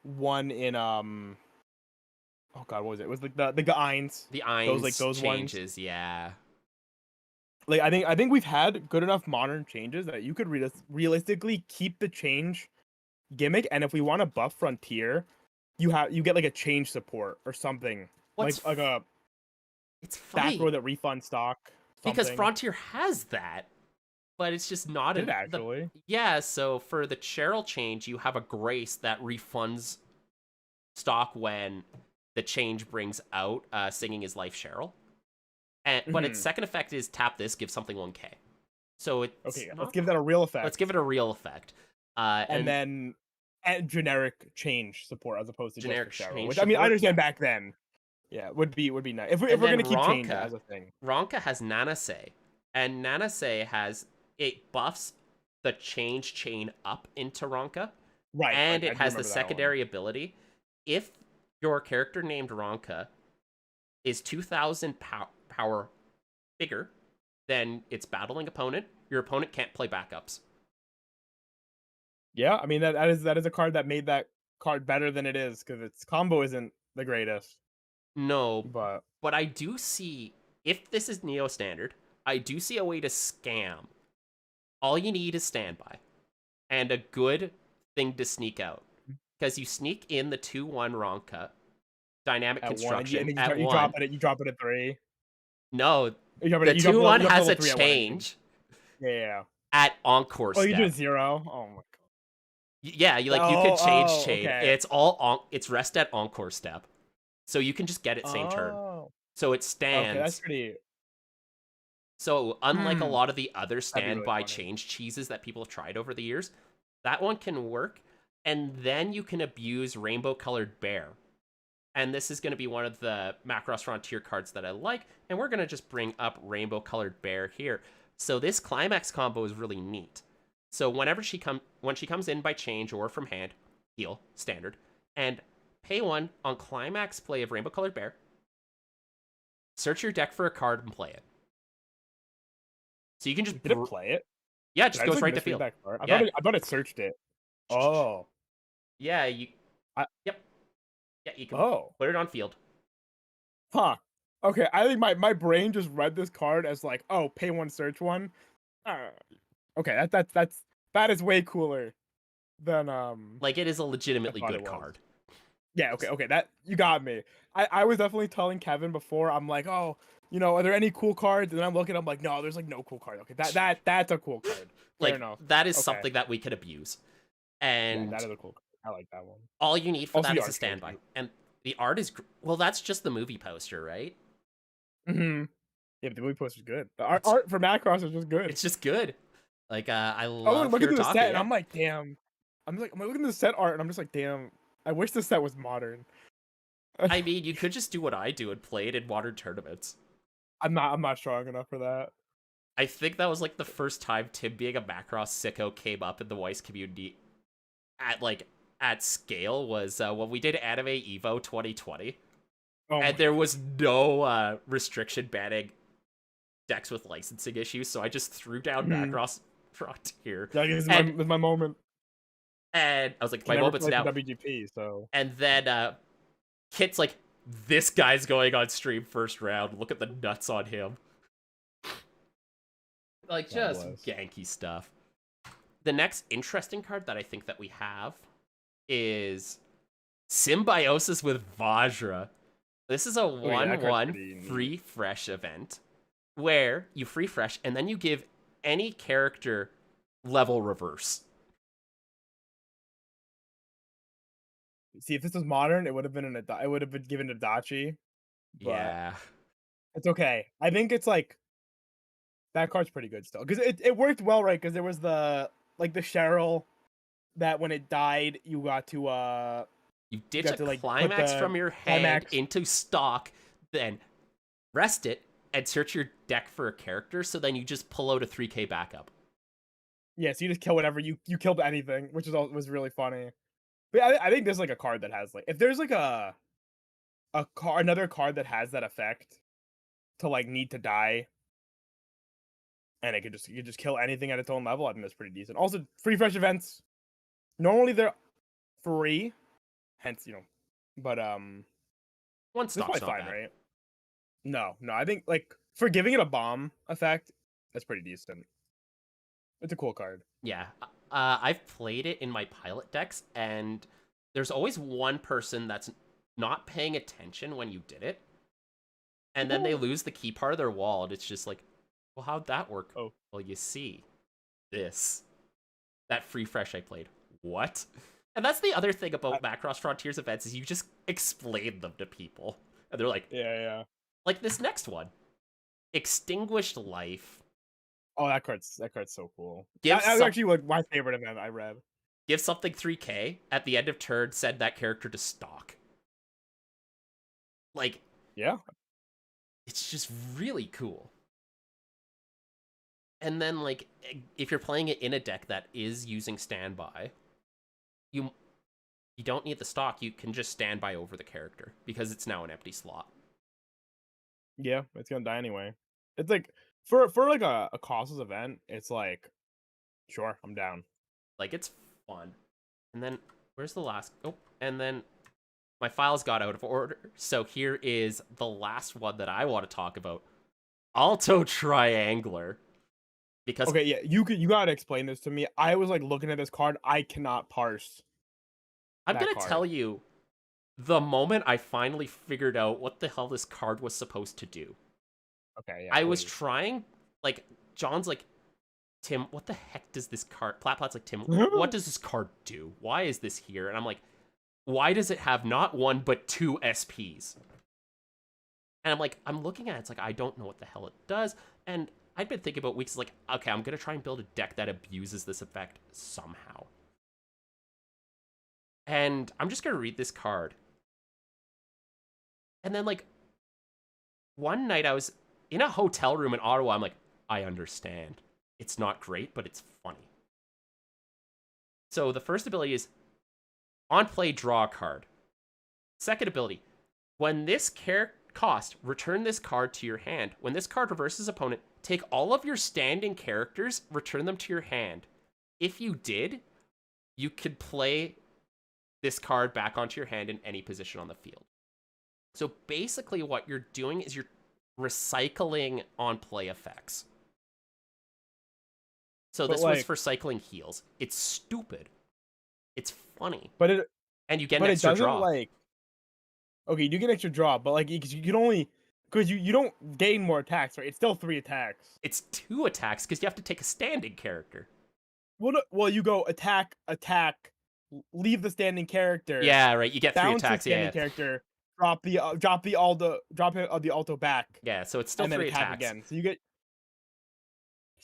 one in oh god, what was it? It was like the Gaines. The Those like Eins those ones. changes, yeah. Like I think we've had good enough modern changes that you could realistically keep the change gimmick, and if we want to buff Frontier, you get like a change support or something. What's Like a it's back row funny that refund stock. because Something. Frontier has that, but it's just not Did it in the actually? yeah. So for the Cheryl change, you have a Grace that refunds stock when the change brings out singing his life Cheryl, and but its Hmm. second effect is tap this, give something 1k. So it's Okay, let's not. give that a real Let's give effect. it a real effect. And And then add generic change support as opposed to just for generic Cheryl. change Which I mean I support, understand yeah. back then. Yeah, would be nice. If And we're then gonna keep change as a thing. Ronka has Nanase, and Nanase has it buffs the change chain up into Ronka, Right, and right. I it do has the remember that one. secondary ability. If your character named Ronka is 2,000 power bigger than its battling opponent, your opponent can't play backups. Yeah, I mean that is a card that made that card better than it is because its combo isn't the greatest. No, But but I do see, if this is Neo Standard, I do see a way to scam. All you need is standby and a good thing to sneak out. Because you sneak in the 2-1 Ronka, dynamic at one, and you construction and then at you 1. drop it at three. No, You drop the it. You drop 2-1 you drop has level a three at one. I mean, change yeah, yeah. Yeah. at Encore Oh, you do a step. zero. Oh my god. Yeah, you could Oh, change oh, chain. okay. It's all it's rest at Encore step. So you can just get it same turn. Oh, So it okay. That's stands. pretty. So unlike a Hmm. lot of the other That'd be really standby funny. change cheeses that people have tried over the years, that one can work. And then you can abuse Rainbow Colored Bear. And this is going to be one of the Macross Frontier cards that I like. And we're going to just bring up Rainbow Colored Bear here. So this Climax combo is really neat. So when she comes in by change or from hand, heal, standard, and pay 1 on Climax play of Rainbow Colored Bear, search your deck for a card and play it. So you can just Did it play it? yeah, it Did just I just goes like right to misread field. that card? Yeah. I thought it searched it. Oh. Yeah, you I, yep. Yeah, you can oh. put it on field. Huh. Okay, I think my brain just read this card as like, oh, pay one, search one. Uh, okay, that is way cooler than Like it is a I legitimately thought it good was. card. Yeah, okay, that you got me. I was definitely telling Kevin before. I'm like, oh, are there any cool cards? And then I'm looking. I'm like, no, there's like no cool card. Okay, that's a cool card. Fair Like enough. that is Okay, something that we could abuse. yeah, that And is a cool card. I like that one. all you need for Also, that the is a art's really standby. cute. And the art is well, that's just the movie poster, right? Mm-hmm. Yeah, but the movie poster's good. The It's art for Macross is just good. it's just good. Like I I'm love looking at the Hirotaka, set and yeah. I'm like, damn. I'm looking at the set art and I'm just like, damn. I wish the set was modern. I mean, you could just do what I do and play it in modern tournaments. I'm not strong enough for that. I think that was like the first time Tim being a Macross sicko came up in the Weiss community at like at scale was when we did Anime Evo 2020, Oh and my there was no restriction banning decks with licensing issues, so I just threw down mhm. Macross Frontier, Yeah, this is my and this is my moment. I was like, Can my never moment's play for now. WGP, so And then Kit's like, this guy's going on stream first round. Look at the nuts on him. Like, God just bless. ganky stuff. The next interesting card that I think that we have is Symbiosis with Vajra. This is a Oh yeah, that card's 1/1 pretty neat. free fresh event where you free fresh and then you give any character level reverse. See, if this was modern, it would have been it would have been given to Dachi, but Yeah. it's okay. I think it's like that card's pretty good still because it worked well, right? Because there was the like the Cheryl that when it died, You you ditch got a to like put climax the from your hand climax. into stock, then rest it and search your deck for a character, so then you just pull out a 3k backup. Yeah, so you just kill whatever you killed anything, which was really funny. But I think there's like a card that has like if there's like another card that has that effect to like need to die and you could just kill anything at its own level. I think that's pretty decent. Also, free fresh events. Normally they're free, hence but One this is stock's probably not fine, bad. right? No, I think like for giving it a bomb effect, that's pretty decent. It's a cool card. Yeah. I've played it in my pilot decks, and there's always one person that's not paying attention when you did it, and then they lose the key part of their wall, and it's just like, well, how'd that work? Oh, Well, you see, this. That free fresh I played. What? And that's the other thing I, about Macross Frontiers events is you just explain them to people. And they're yeah. like this next one. Extinguished Life. Oh, that card's so cool. Give That was some actually like my favorite event I read. give something 3k at the end of turn, send that character to stock. Like, Yeah, it's just really cool. And then like if you're playing it in a deck that is using standby, you you don't need the stock, you can just standby over the character because it's now an empty slot. yeah, it's gonna die anyway. It's like for like a causeless event, it's like sure, I'm down. Like, it's fun. And then where's the last? Oh, and then my files got out of order. So here is the last one that I want to talk about. Alto Triangler. Because Okay, yeah, you gotta explain this to me. I was like looking at this card, I cannot parse I'm that going to card. tell you the moment I finally figured out what the hell this card was supposed to do. Okay, yeah, I was please. trying, like, John's like, Tim, what the heck does this card... Plat's like, Tim, what does this card do? Why is this here? And I'm like, why does it have not one, but two SPs? And I'm like, I'm looking at it, it's like, I don't know what the hell it does. And I'd been thinking about weeks, like, okay, I'm going to try and build a deck that abuses this effect somehow. And I'm just going to read this card. And then, like, one night I was in a hotel room in Ottawa. I'm like, I understand. It's not great, but it's funny. So the first ability is on play, draw a card. Second ability, when this character cost, return this card to your hand. When this card reverses opponent, take all of your standing characters, return them to your hand. If you did, you could play this card back onto your hand in any position on the field. So basically what you're doing is you're recycling on play effects. So But this was like, for cycling heals. It's stupid. It's funny. but it And you get an but it extra doesn't draw. like okay, you get extra draw, but like you can only because you don't gain more attacks, right? It's still 3 attacks. It's 2 attacks because you have to take a standing character. Well, no, well, you go attack, attack, leave the standing character, Yeah, right. You get 3 bounce the attacks. standing Yeah. character, drop the alto back, Yeah, so it's still and then 3 attack attacks. again. So you get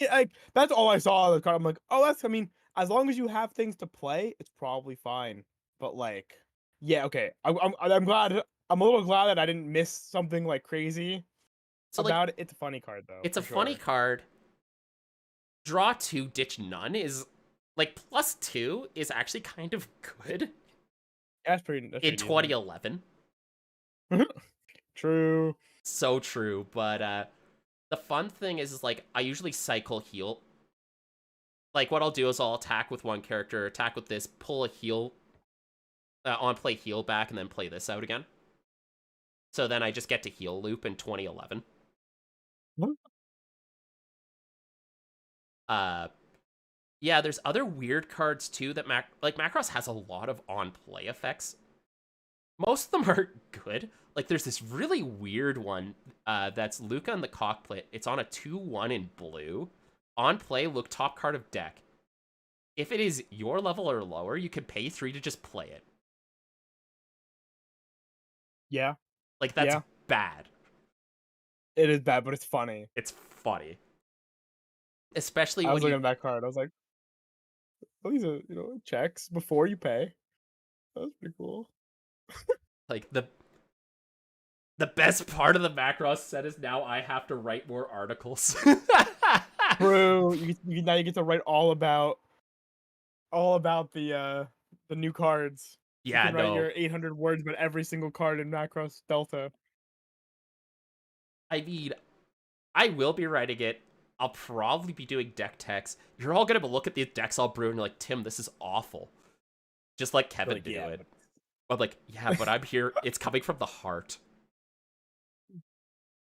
yeah, like that's all I saw of the card. I'm like, oh, that's I mean, as long as you have things to play, it's probably fine. But like, yeah, okay. I'm glad. I'm a little glad that I didn't miss something like crazy So like, about it. It's a funny card though, it's a for funny sure. card. Draw 2, ditch none is like +2 is actually kind of good That's in pretty decent. 2011. True. So true, but the fun thing is like I usually cycle heal. Like what I'll do is I'll attack with one character, attack with this, pull a heal on play heal back, and then play this out again. So then I just get to heal loop in 2011. Uh, yeah, there's other weird cards too that Macross has a lot of on play effects. Most of them aren't good. Like there's this really weird one that's Luca in the cockpit. It's on a 2/1 in blue. On play, look top card of deck. If it is your level or lower, you can pay 3 to just play it. Yeah. Like that's Yeah. bad. It is bad, but it's funny. It's funny. Especially I when was looking you at that card. I was like, oh, these are, checks before you pay. That was pretty cool. like the best part of the Macross set is now I have to write more articles. True. Now you get to write all about the new cards. You Yeah, can write no. your 800 words about every single card in Macross Delta. I mean, I will be writing it. I'll probably be doing deck text. You're all gonna look at the decks I'll brew and you're like, Tim, this is awful. Just like Kevin Like, to do yeah, it. I'm like, yeah, but I'm here. It's coming from the heart.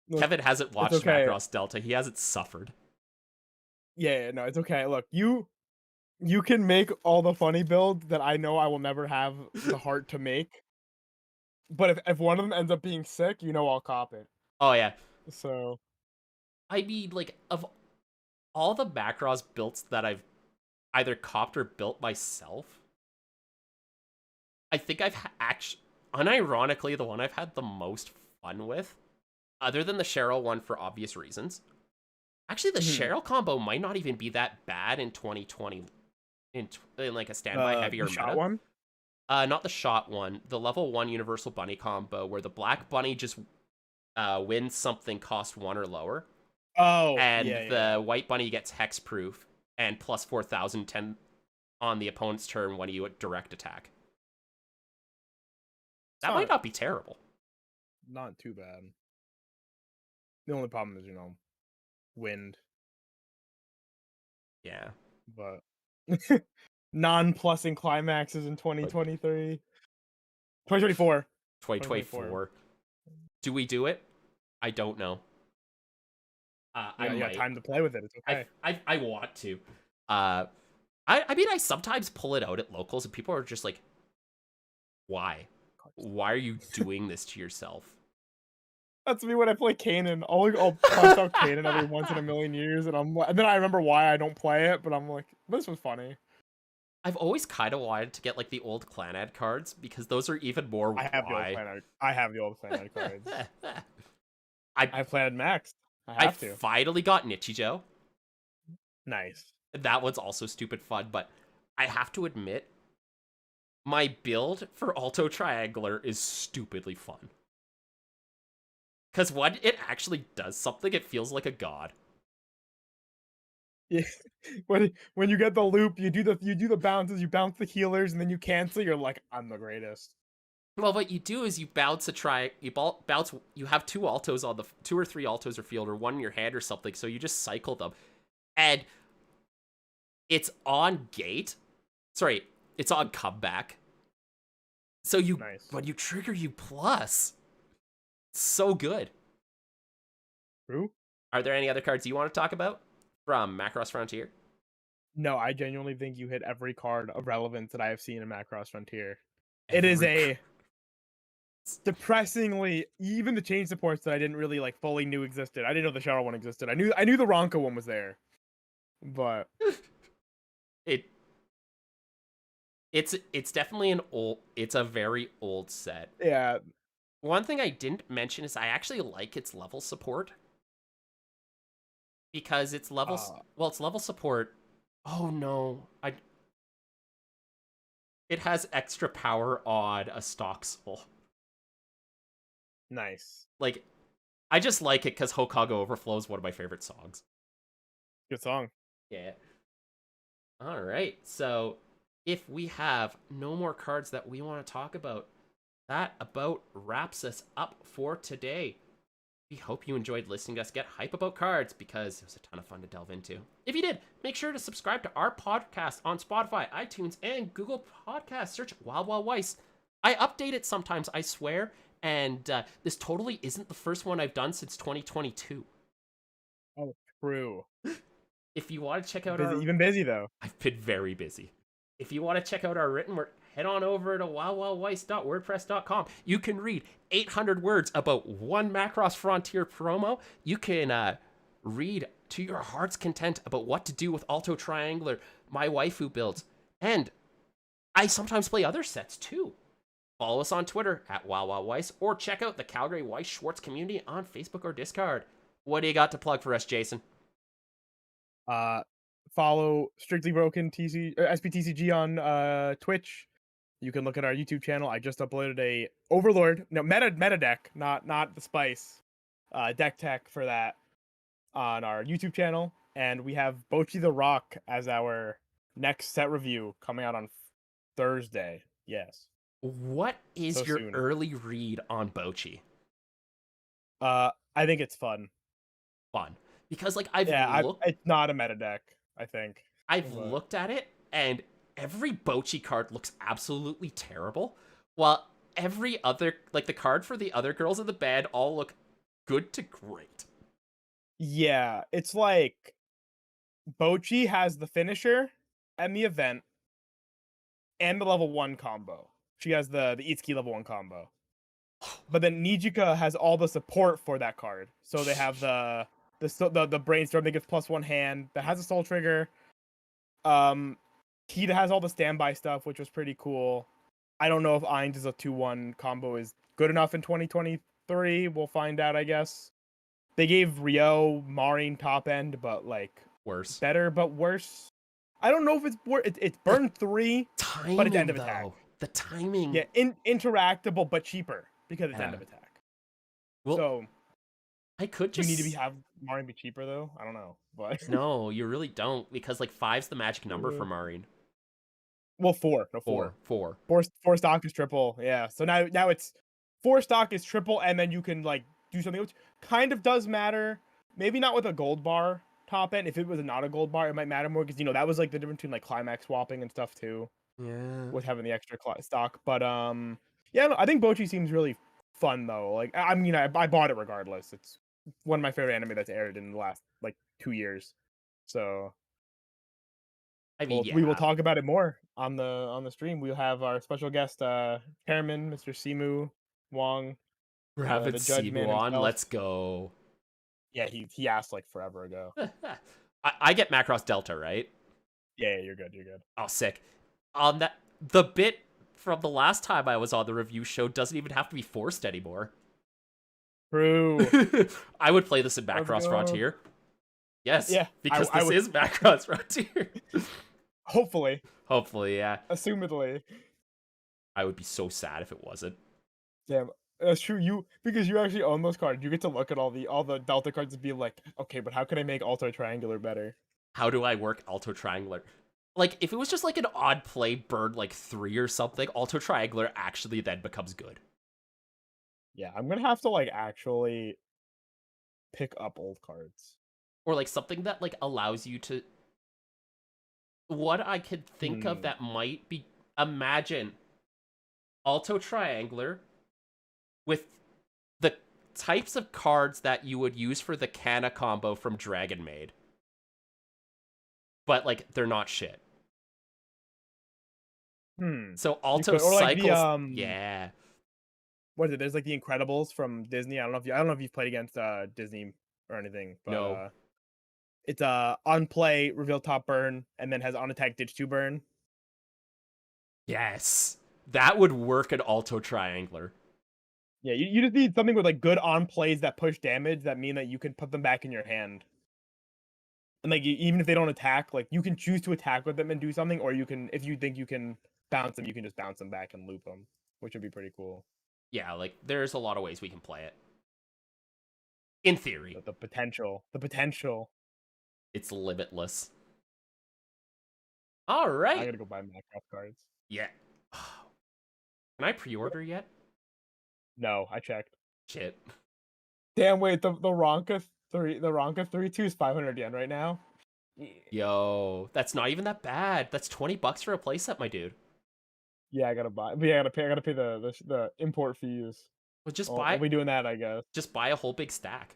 look, Kevin hasn't it's watched okay. Macross Delta. He hasn't suffered. Yeah, no, it's okay. Look, you can make all the funny builds that I know I will never have the heart to make. But if one of them ends up being sick, I'll cop it. Oh yeah. So I mean, like, of all the Macross builds that I've either copped or built myself, I think I've actually, unironically, the one I've had the most fun with, other than the Cheryl one for obvious reasons. Actually, the Cheryl combo might not even be that bad in 2020 in like a standby heavier the shot meta. one. Not the shot one, the level 1 Universal Bunny combo where the Black Bunny just wins something cost 1 or lower, Oh, and yeah, yeah, the yeah. White Bunny gets hexproof and plus 4,010 on the opponent's turn when you direct attack. It's That might not be terrible. not too bad. The only problem is, wind, Yeah. but non-plussing climaxes in But 2023. 2024. 2024. 2024. Do we do it? I don't know. I Yeah, you got might. time to play with it. It's okay. I want to. I mean, I sometimes pull it out at locals, and people are just like, "Why? Why are you doing this to yourself?" That's me when I play Kanan. I'll bust out Kanan every once in a million years, and and then I remember why I don't play it, but I'm like, this was funny. I've always kind of wanted to get like the old clan ad cards because those are even more I have the old why. Planet. I have the old Planet cards. I I Planet Max. I I have to. finally got Nichijou. Nice. That one's also stupid fun, but I have to admit, my build for Alto Triangular is stupidly fun. Because when it actually does something, it feels like a god. Yeah. When you get the loop, you do the bounces, you bounce the healers, and then you cancel. You're like, I'm the greatest. Well, what you do is you bounce bounce. You have 2 altos on the 2 or 3 altos or field, or 1 in your hand or something. So you just cycle them, and it's on gate. Sorry, it's on comeback. So Nice. when you trigger, you plus. So good. True. Are there any other cards you want to talk about from Macross Frontier? No, I genuinely think you hit every card of relevance that I have seen in Macross Frontier. It is Every a depressingly, even the change supports that I didn't really like fully knew existed. I didn't know the Shadow one existed. I knew the Ronka one was there, but it it's definitely it's a very old set. yeah. One thing I didn't mention is I actually like its level support because it's it's level support. Oh no, it has extra power on a stock soul. Nice. Like, I just like it because Hokago Overflow is one of my favorite songs. Good song. Yeah. All right. So, if we have no more cards that we want to talk about, that about wraps us up for today. We hope you enjoyed listening to us get hype about cards because it was a ton of fun to delve into. If you did, make sure to subscribe to our podcast on Spotify, iTunes, and Google Podcasts. Search Wild Wild Weiss. I update it sometimes, I swear, and this totally isn't the first one I've done since 2022. Oh, true. If you want to check out Busy, our... even busy though. I've been very busy. If you want to check out our written work, head on over to wildwildweiss.wordpress.com. You can read 800 words about one Macross Frontier promo. You can read to your heart's content about what to do with Alto Triangular, my waifu builds. And I sometimes play other sets too. Follow us on Twitter at WildWildWeiss or check out the Calgary Weiss Schwartz community on Facebook or Discord. What do you got to plug for us, Jason? Follow StrictlyBroken SPTCG on Twitch. You can look at our YouTube channel. I just uploaded a Overlord, no, meta deck, not the Spice, deck tech for that on our YouTube channel, and we have Bochi the Rock as our next set review coming out on Thursday. Yes, What so is your soon. early read on Bochi? I think it's fun. Fun. Because like It's not a meta deck, I think. I've But looked at it and every Bochi card looks absolutely terrible, while every other like the card for the other girls in the band all look good to great. yeah, it's like Bochi has the finisher and the event and the level 1 combo. She has the Itsuki level 1 combo. But then Nijika has all the support for that card. So they have the brainstorm that gives +1 hand, that has a soul trigger. Kita has all the standby stuff, which was pretty cool. I don't know if Ainz is a 2-1 combo is good enough in 2023. We'll find out, I guess. They gave Ryo Marin top end, but like Worse. better but worse. I don't know if it's worse. It's burn 3, Timing, but it's end of attack. though. The timing. Yeah, interactable but cheaper because it's end of attack. Well, so I could do you just need to have Marin be cheaper though? I don't know, but no, you really don't, because like 5's the magic number for Marin. Well, 4, no 4. 4. 4 stock is triple, yeah. So now it's 4 stock is triple, and then you can like do something which kind of does matter. Maybe not with a gold bar top end. If it was not a gold bar, it might matter more because that was like the difference between like climax swapping and stuff too. Yeah. With having the extra stock, but yeah, no, I think Bochi seems really fun though. Like I mean, I bought it regardless. It's one of my favorite anime that's aired in the last like 2 years. So I mean, we will yeah. talk about it more on the stream. We'll have our special guest, Chairman Mr. Simu Wong, We're having the judge man Simu on. himself. Let's go. Yeah, he asked like forever ago. I get Macross Delta, right? Yeah, you're good. You're good. Oh, sick. On that, the bit from the last time I was on the review show doesn't even have to be forced anymore. True. I would play this in Macross Frontier. Yes, yeah, because this is Macross Frontier. Hopefully. Hopefully, yeah. Assumedly. I would be so sad if it wasn't. Damn, that's true. Because you actually own those cards, you get to look at all the Delta cards and be like, okay, but how can I make Alto Triangular better? How do I work Alto Triangular? Like, if it was just like an odd play bird like 3 or something, Alto Triangular actually then becomes good. Yeah, I'm gonna have to like actually pick up old cards. Or like something that like allows you to... What I could think of that might be... Imagine Alto Triangular with the types of cards that you would use for the Kana combo from Dragon Maid. But like, they're not shit. So Alto cycles... yeah. What is it? There's like the Incredibles from Disney. I don't know if you've played against Disney or anything, but No. it's on play, reveal top burn, and then has on attack ditch 2 burn. Yes. That would work at Alto Triangular. Yeah, you just need something with like good on plays that push damage that mean that you can put them back in your hand. And like even if they don't attack, like you can choose to attack with them and do something, or you can, if you think you can bounce them, you can just bounce them back and loop them, which would be pretty cool. Yeah, like there's a lot of ways we can play it. In theory, The potential. The potential. it's limitless. All I right. gotta go buy Macross cards. Yeah. Can I pre-order yet? No, I checked. Shit. Damn, wait, the Ronka 3-2 is 500 yen right now. Yo, that's not even that bad. That's $20 for a playset, my dude. Yeah, I gotta buy. But yeah, I gotta pay the import fees. Well, I'll be doing that, I guess. just buy a whole big stack.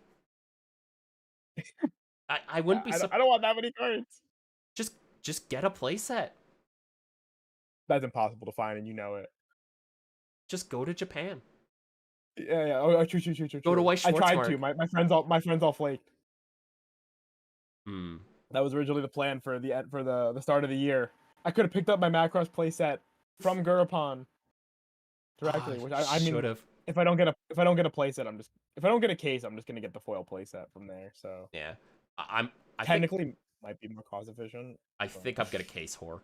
I wouldn't be I don't want that many cards. just just get a playset. That's impossible to find, and you know it. Just go to Japan. Yeah, yeah. Oh, true, true, true, true, Go to true. Weiss I tried to. Schwarzmark. My friends all flaked. Hmm. That was originally the plan for the start of the year. I could have picked up my Macross playset from Gurapon Ah, directly, which I should mean, have. if I don't get a playset, if I don't get a case, I'm just gonna get the foil playset from there. So Yeah. I'm. I think. technically, might be more cost efficient. I But think I'm gonna case whore.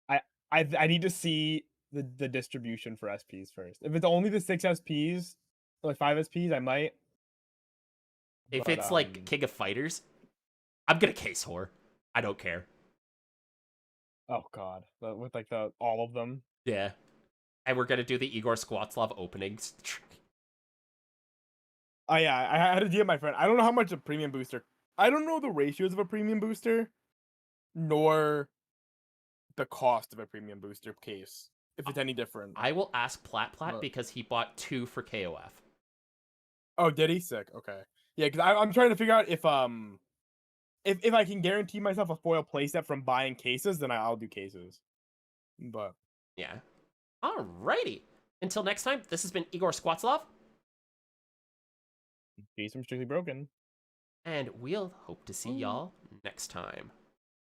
I I need to see the distribution for SPs first. If it's only the 6 SPs, like 5 SPs, I might. If But it's like King of Fighters, I'm gonna case whore. I don't care. oh god, with like the all of them. Yeah. And we're gonna do the Igor Skwatsov openings. Oh yeah, I had a DM my friend. I don't know how much a premium booster. I don't know the ratios of a premium booster, nor the cost of a premium booster case, if it's any different. I will ask Plat But because he bought 2 for KOF. oh, did he? Sick. Okay. Yeah, because I'm trying to figure out if I can guarantee myself a foil playset from buying cases, then I'll do cases. But Yeah. Alrighty. Until next time, this has been Igor Skwatsov, case from Strictly Broken. and we'll hope to see y'all next time.